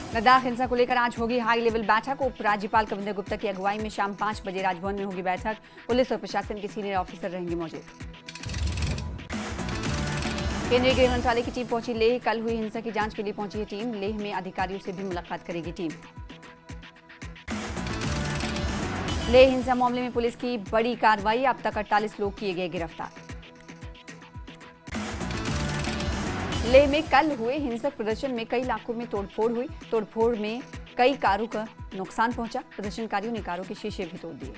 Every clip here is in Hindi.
लद्दाख हिंसा को लेकर आज होगी हाई लेवल बैठक। उपराज्यपाल कविंदर गुप्ता की अगुवाई में शाम 5 बजे राजभवन में होगी बैठक। पुलिस और प्रशासन के सीनियर ऑफिसर रहेंगे मौजूद। केंद्रीय गृह मंत्रालय की टीम पहुंची लेह। कल हुई हिंसा की जांच के लिए पहुंची है टीम। लेह में अधिकारियों से भी मुलाकात करेगी टीम। लेह हिंसा मामले में पुलिस की बड़ी कार्रवाई। अब तक 48 लोग किए गए गिरफ्तार। लेह में कल हुए हिंसक प्रदर्शन में कई इलाकों में तोड़फोड़ हुई। तोड़फोड़ में कई कारों का नुकसान पहुंचा। प्रदर्शनकारियों ने कारों के शीशे भी तोड़ दिए।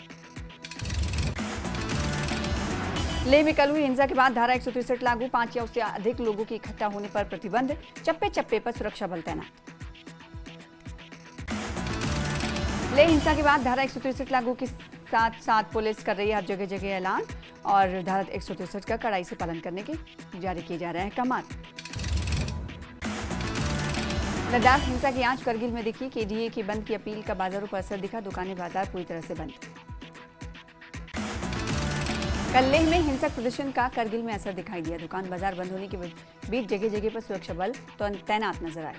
लेह में कल हुई हिंसा के बाद धारा 163 लागू। 5 या उससे अधिक लोगों के इकट्ठा होने पर प्रतिबंध। चप्पे चप्पे पर सुरक्षा बल तैनात। लेह हिंसा के बाद धारा 163 लागू के साथ साथ पुलिस कर रही है हर जगह जगह ऐलान और धारा 163 का कड़ाई से पालन करने के जारी किए जा रहे हैं अहकाम। लद्दाख हिंसा की आंच करगिल में दिखी। केडीए की बंद की अपील का बाजारों पर असर दिखा। दुकानें बाजार पूरी तरह से बंद। कल लेह में हिंसक प्रदर्शन का करगिल में असर दिखाई दिया। दुकान बाजार बंद होने के बीच जगह जगह पर सुरक्षा बल तैनात नजर आए।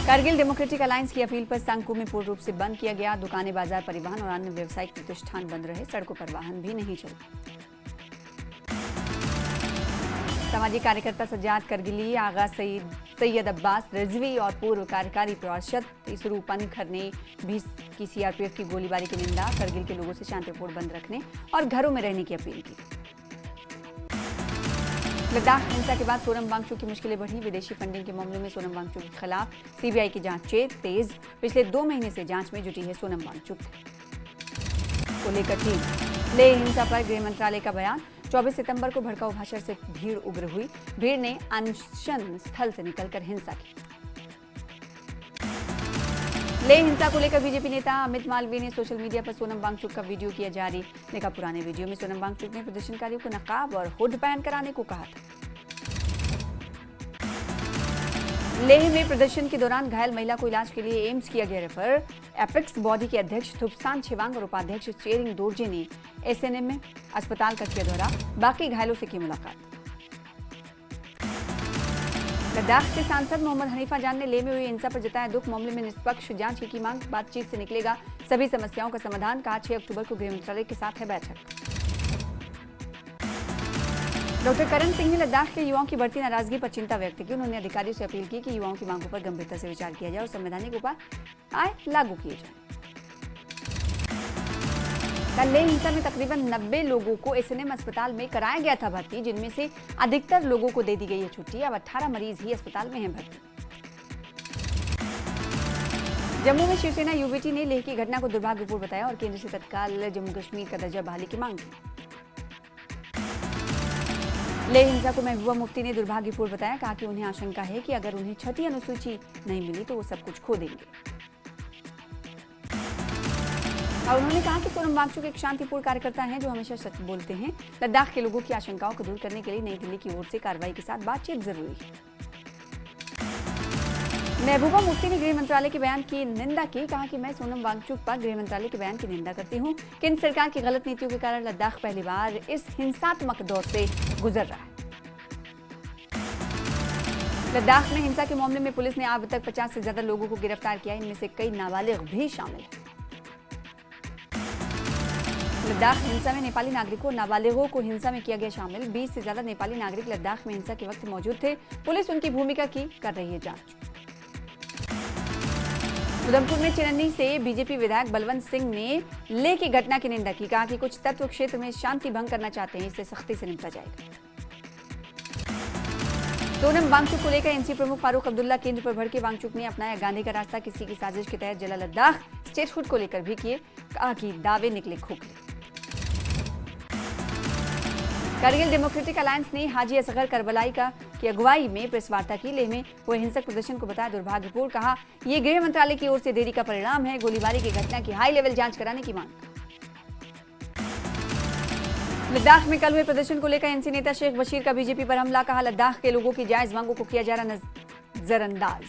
करगिल डेमोक्रेटिक अलायंस की अपील पर संकुल में पूर्ण रूप से बंद किया गया। दुकानें बाजार परिवहन और अन्य व्यावसायिक प्रतिष्ठान बंद रहे। सड़कों पर वाहन भी नहीं चले। सामाजिक कार्यकर्ता सज्जाद करगिली, आगा सैयद अब्बास रिजवी और पूर्व कार्यकारी पार्षद इसरू पनखर ने भी की सीआरपीएफ की गोलीबारी की निंदा। करगिल के लोगों से शांतिपूर्ण बंद रखने और घरों में रहने की अपील की। लद्दाख हिंसा के बाद सोनम वांगचुक की मुश्किलें बढ़ी। विदेशी फंडिंग के मामलों में सोनम वांगचुक के खिलाफ सीबीआई की जांच तेज। पिछले 2 महीने से जांच में जुटी है सोनम वांगचुक को लेकर टीम। लेह हिंसा पर गृह मंत्रालय का बयान। 24 सितंबर को भड़काऊ भाषण से भीड़ उग्र हुई। भीड़ ने अनशन स्थल से निकलकर हिंसा की। लेह हिंसा को लेकर बीजेपी नेता अमित मालवीय ने सोशल मीडिया पर सोनम वांगचुक का वीडियो किया जारी। देखा पुराने वीडियो में सोनम वांगचुक ने प्रदर्शनकारियों को नकाब और हुड पहन कर आने को कहा था। लेह में प्रदर्शन के दौरान घायल महिला को इलाज के लिए एम्स किया गया रेफर। एपेक्स बॉडी के अध्यक्ष थुपसान छिवांग और उपाध्यक्ष चेरिंग दोरजे ने एसएनएम में अस्पताल का किया दौरा। बाकी घायलों से की मुलाकात। लद्दाख के सांसद मोहम्मद हनीफा जान ने लेह में हुई हिंसा पर जताया दुख। मामले में निष्पक्ष जांच की मांग। बातचीत से निकलेगा सभी समस्याओं का समाधान। कहा 6 अक्टूबर को गृह मंत्रालय के साथ है बैठक। डॉक्टर करण सिंह ने लद्दाख के युवाओं की बढ़ती नाराजगी पर चिंता व्यक्त की। उन्होंने अधिकारियों से अपील की कि युवाओं की मांगों पर गंभीरता से विचार किया जाए और संवैधानिक उपाय लागू किए जाए। कल लेह हिंसा में तकरीबन 90 लोगों को एसएनएम अस्पताल में कराया गया था भर्ती, जिनमें से अधिकतर लोगों को दे दी गई है छुट्टी। अब 18 मरीज ही अस्पताल में हैं भर्ती। जम्मू में शिवसेना यूबीटी ने लेह की घटना को दुर्भाग्यपूर्ण बताया और केंद्र से तत्काल जम्मू कश्मीर का दर्जा बहाली की मांग की। लेह हिंसा को महबूबा मुफ्ती ने दुर्भाग्यपूर्ण बताया। कहा कि उन्हें आशंका है कि अगर उन्हें 6ठी अनुसूची नहीं मिली तो वो सब कुछ खो देंगे। और उन्होंने कहा कि सोनम वांगचुक एक शांतिपूर्ण कार्यकर्ता हैं जो हमेशा सच बोलते हैं। लद्दाख के लोगों की आशंकाओं को दूर करने के लिए नई दिल्ली की ओर से कार्रवाई के साथ बातचीत जरूरी है। महबूबा मुफ्ती ने गृह मंत्रालय के बयान की निंदा की। कहा कि मैं सोनम वांगचुक पर गृह मंत्रालय के बयान की निंदा करती हूं। केंद्र सरकार की गलत नीतियों के कारण लद्दाख पहली बार इस हिंसात्मक दौर से गुजर रहा है। लद्दाख में हिंसा के मामले में पुलिस ने अब तक 50 से ज्यादा लोगों को गिरफ्तार किया। इनमें से कई नाबालिग भी शामिल हैं। लद्दाख हिंसा में नेपाली नागरिकों और नाबालिगों को हिंसा में किया गया शामिल। 20 से ज्यादा नेपाली नागरिक लद्दाख में हिंसा के वक्त मौजूद थे। पुलिस उनकी भूमिका की कर रही है जांच। उधमपुर में चिरन्नी से बीजेपी विधायक बलवंत सिंह ने लेह की घटना की निंदा की। कहा कि कुछ तत्व क्षेत्र में शांति भंग करना चाहते हैं, इससे सख्ती से निपटा जाएगा। सोनम वांगचुक को लेकर एनसी प्रमुख फारूक अब्दुल्ला केंद्र पर भड़के। वांगचुक ने अपनाया गांधी का रास्ता, किसी की साजिश के तहत जला लद्दाख। स्टेटहुड को लेकर भी किए। कहा कि दावे निकले खोखले। करगिल डेमोक्रेटिक अलायंस ने हाजी असगर करबलाई की अगुवाई में प्रेस वार्ता की। लेह में हुए हिंसक प्रदर्शन को बताया दुर्भाग्यपूर्ण। कहा यह गृह मंत्रालय की ओर से देरी का परिणाम है। गोलीबारी की घटना की हाई लेवल जांच कराने की मांग। लद्दाख में कल हुए प्रदर्शन को लेकर एनसी नेता शेख बशीर का बीजेपी पर हमला। कहा लद्दाख के लोगों की जायज मांगों को किया जा रहा नजरअंदाज।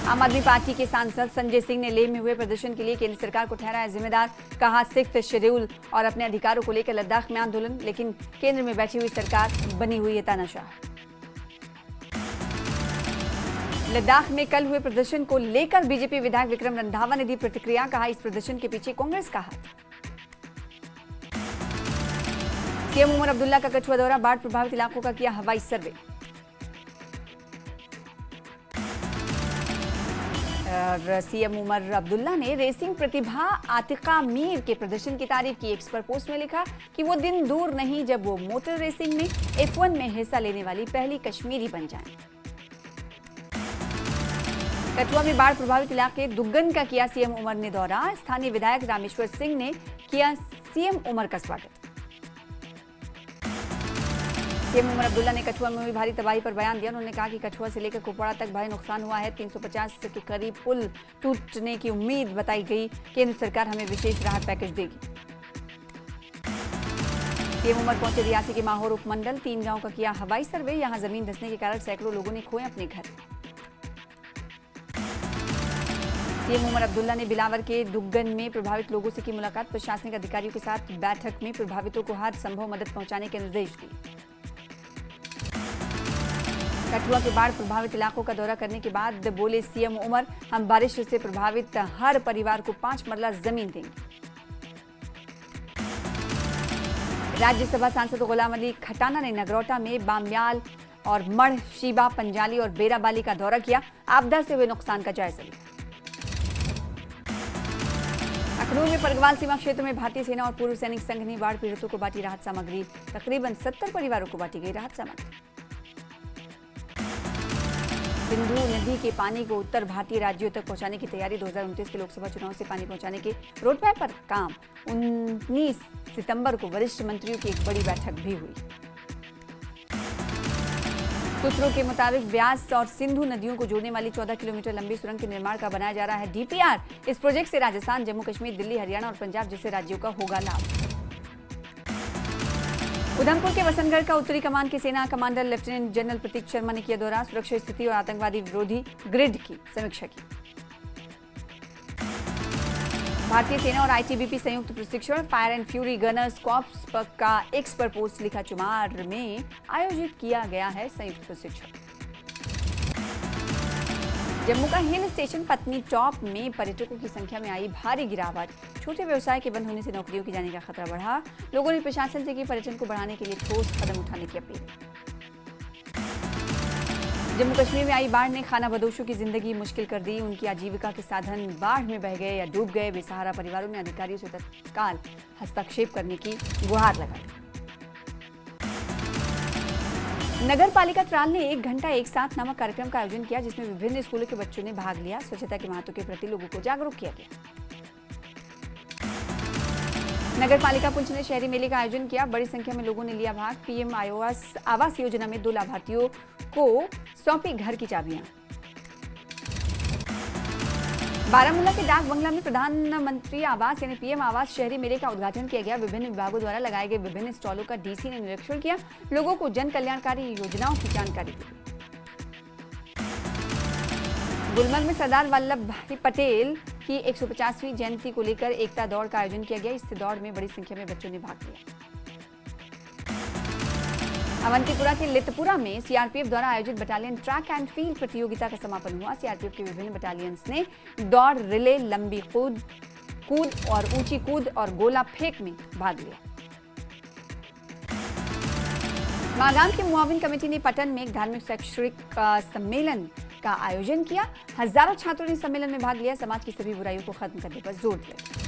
आम आदमी पार्टी के सांसद संजय सिंह ने लेह में हुए प्रदर्शन के लिए केंद्र सरकार को ठहराया जिम्मेदार। कहा 6th शेड्यूल और अपने अधिकारों को लेकर लद्दाख में आंदोलन, लेकिन केंद्र में बैठी हुई सरकार बनी हुई है तानाशाह। लद्दाख में कल हुए प्रदर्शन को लेकर बीजेपी विधायक विक्रम रंधावा ने दी प्रतिक्रिया। कहा इस प्रदर्शन के पीछे कांग्रेस का हाथ। सीएम उमर अब्दुल्ला का कठुआ दौरा, बाढ़ प्रभावित इलाकों का किया हवाई सर्वे। और सीएम उमर अब्दुल्ला ने रेसिंग प्रतिभा आतिका मीर के प्रदर्शन की तारीफ की। एक्स पर पोस्ट में लिखा कि वो दिन दूर नहीं जब वो मोटर रेसिंग में F1 में हिस्सा लेने वाली पहली कश्मीरी बन जाएं। कठुआ में बाढ़ प्रभावित इलाके दुग्गन का किया सीएम उमर ने दौरा। स्थानीय विधायक रामेश्वर सिंह ने किया सीएम उमर का स्वागत। सीएम उमर अब्दुल्ला ने कठुआ में हुई भारी तबाही पर बयान दिया। उन्होंने कहा कि कठुआ से लेकर कुपवाड़ा तक भारी नुकसान हुआ है। 350 के करीब पुल टूटने की उम्मीद बताई गई। केंद्र सरकार हमें विशेष राहत पैकेज देगी। सीएम उमर पहुंचे रियासी के माहौर उपमंडल, 3 गांव का किया हवाई सर्वे। यहां जमीन धंसने के कारण सैकड़ों लोगों ने खोए अपने घर। सीएम उमर अब्दुल्ला ने बिलावर के दुग्गन में प्रभावित लोगों से की मुलाकात। प्रशासनिक अधिकारियों के साथ बैठक में प्रभावितों को हर संभव मदद पहुंचाने के निर्देश दिए। कठुआ के बाढ़ प्रभावित इलाकों का दौरा करने के बाद बोले सीएम उमर, हम बारिश से प्रभावित हर परिवार को 5 मरला जमीन देंगे। राज्यसभा सांसद गुलाम अली खटाना ने नगरोटा में बामयाल और मढ़, शीबा, पंजाली और बेराबाली का दौरा किया। आपदा से हुए नुकसान का जायजा लिया। अखनूर में परगवाल सीमा क्षेत्र में भारतीय सेना और पूर्व सैनिक संघ ने बाढ़ पीड़ितों को बांटी राहत सामग्री। तकरीबन 70 परिवारों को बांटी गई राहत सामग्री। सिंधु नदी के पानी को उत्तर भारतीय राज्यों तक पहुंचाने की तैयारी। 2029 के लोकसभा चुनाव से पानी पहुंचाने के रोडमैप पर काम। 19 सितंबर को वरिष्ठ मंत्रियों की एक बड़ी बैठक भी हुई। सूत्रों के मुताबिक ब्यास और सिंधु नदियों को जोड़ने वाली 14 किलोमीटर लंबी सुरंग के निर्माण का बनाया जा रहा है डीपीआर। इस प्रोजेक्ट से राजस्थान, जम्मू कश्मीर, दिल्ली, हरियाणा और पंजाब जैसे राज्यों का होगा लाभ। उधमपुर के वसंतगढ़ का उत्तरी कमान के सेना कमांडर लेफ्टिनेंट जनरल प्रतीक शर्मा ने किया दौरा। सुरक्षा स्थिति और आतंकवादी विरोधी ग्रिड की समीक्षा की। भारतीय सेना और आईटीबीपी संयुक्त प्रशिक्षण fire and fury Gunners corps का एक्स पर पोस्ट लिखा। चुमार में आयोजित किया गया है संयुक्त प्रशिक्षण। जम्मू का हिल स्टेशन पत्नी टॉप में पर्यटकों की संख्या में आई भारी गिरावट। छोटे व्यवसाय के बंद होने से नौकरियों के जाने का खतरा बढ़ा। लोगों ने प्रशासन से की पर्यटन को बढ़ाने के लिए ठोस कदम उठाने की अपील। जम्मू कश्मीर में आई बाढ़ ने खाना बदोशों की जिंदगी मुश्किल कर दी। उनकी आजीविका के साधन बाढ़ में बह गए या डूब गए। बेसहारा परिवारों ने अधिकारियों से तत्काल हस्तक्षेप करने की गुहार लगाई। नगर पालिका त्राल ने 1 घंटा एक साथ नामक कार्यक्रम का आयोजन किया, जिसमें विभिन्न स्कूलों के बच्चों ने भाग लिया। स्वच्छता के महत्व के प्रति लोगों को जागरूक किया गया। नगर पालिका पुंछ ने शहरी मेले का आयोजन किया। बड़ी संख्या में लोगों ने लिया भाग। पीएम आवास योजना में 2 लाभार्थियों को सौंपी घर की चाबियां। बारामूला के डाक बंगला में प्रधानमंत्री आवास यानी पीएम आवास शहरी मेले का उद्घाटन किया गया। विभिन्न विभागों द्वारा लगाए गए विभिन्न स्टॉलों का डीसी ने निरीक्षण किया। लोगों को जन कल्याणकारी योजनाओं की जानकारी दी। गुलमर्ग में सरदार वल्लभ भाई पटेल की 150वीं जयंती को लेकर एकता दौड़ का आयोजन किया गया। इस दौड़ में बड़ी संख्या में बच्चों ने भाग लिया। अवंतीपुरा के लितपुरा में सीआरपीएफ द्वारा आयोजित बटालियन ट्रैक एंड फील्ड प्रतियोगिता का समापन हुआ। सीआरपीएफ के विभिन्न बटालियंस ने दौड़, रिले, लंबी कूद और ऊंची कूद और गोला फेंक में भाग लिया। मागाम की मुआविन कमेटी ने पटन में एक धार्मिक शैक्षणिक सम्मेलन का आयोजन किया। हजारों छात्रों ने सम्मेलन में भाग लिया। समाज की सभी बुराइयों को खत्म करने पर जोर दिया।